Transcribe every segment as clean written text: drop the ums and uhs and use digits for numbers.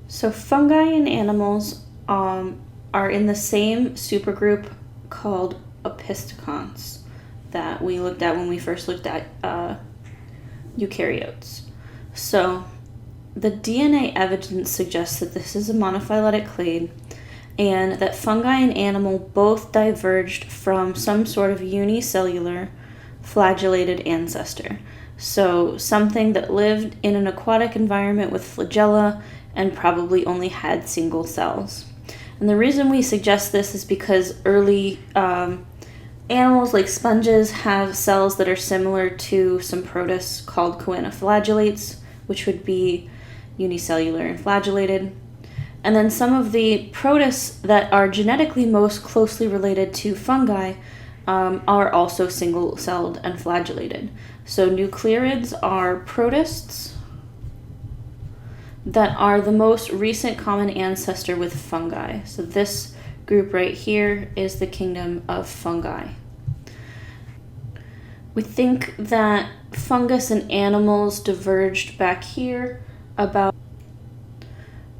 So fungi and animals are in the same supergroup called opisthecons that we looked at when we first looked at eukaryotes. So the DNA evidence suggests that this is a monophyletic clade and that fungi and animal both diverged from some sort of unicellular flagellated ancestor. So something that lived in an aquatic environment with flagella and probably only had single cells. And the reason we suggest this is because early animals like sponges have cells that are similar to some protists called choanoflagellates, which would be unicellular and flagellated. And then some of the protists that are genetically most closely related to fungi are also single-celled and flagellated. So nuclearids are protists that are the most recent common ancestor with fungi. So this group right here is the kingdom of fungi. We think that fungus and animals diverged back here about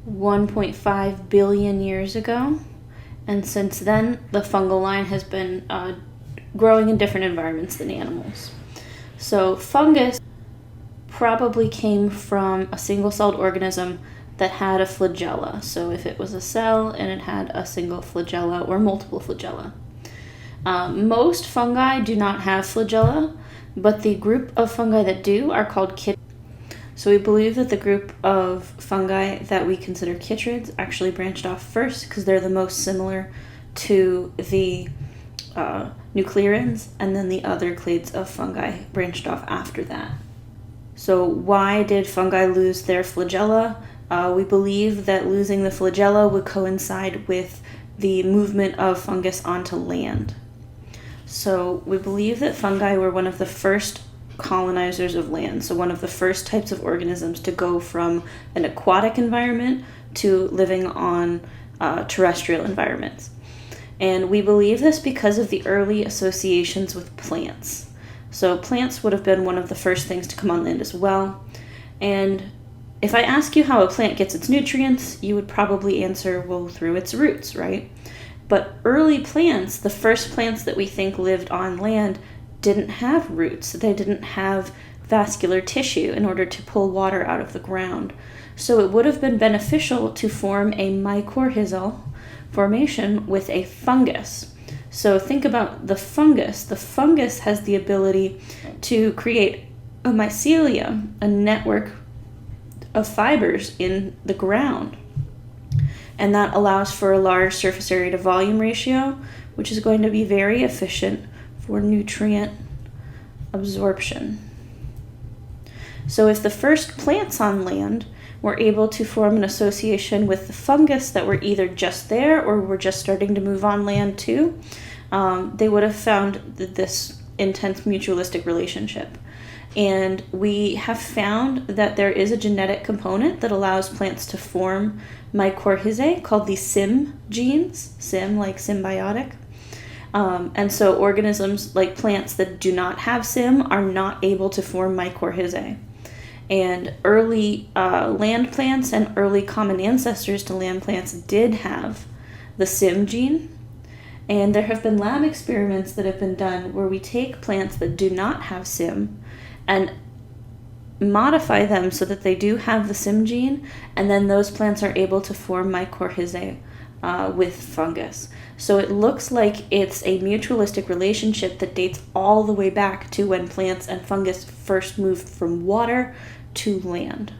1.5 billion years ago, and since then the fungal line has been growing in different environments than animals. So fungus probably came from a single-celled organism that had a flagella. So if it was a cell and it had a single flagella or multiple flagella. Most fungi do not have flagella, but the group of fungi that do are called chytrids. So we believe that the group of fungi that we consider chytrids actually branched off first because they're the most similar to the nuclearids, and then the other clades of fungi branched off after that. So why did fungi lose their flagella? We believe that losing the flagella would coincide with the movement of fungus onto land. So we believe that fungi were one of the first colonizers of land, so one of the first types of organisms to go from an aquatic environment to living on terrestrial environments. And we believe this because of the early associations with plants. So plants would have been one of the first things to come on land as well. And if I ask you how a plant gets its nutrients, you would probably answer, well, through its roots, right? But early plants, the first plants that we think lived on land, didn't have roots. They didn't have vascular tissue in order to pull water out of the ground. So it would have been beneficial to form a mycorrhizal formation with a fungus. So think about the fungus. The fungus has the ability to create a mycelium, a network of fibers in the ground. And that allows for a large surface area to volume ratio, which is going to be very efficient for nutrient absorption. So if the first plants on land were able to form an association with the fungus that were either just there or were just starting to move on land too, they would have found this intense mutualistic relationship. And we have found that there is a genetic component that allows plants to form mycorrhizae called the SIM genes, SIM like symbiotic. And so organisms like plants that do not have SIM are not able to form mycorrhizae. And early land plants and early common ancestors to land plants did have the SIM gene. And there have been lab experiments that have been done where we take plants that do not have SIM and modify them so that they do have the SIM gene, and then those plants are able to form mycorrhizae with fungus. So it looks like it's a mutualistic relationship that dates all the way back to when plants and fungus first moved from water to land.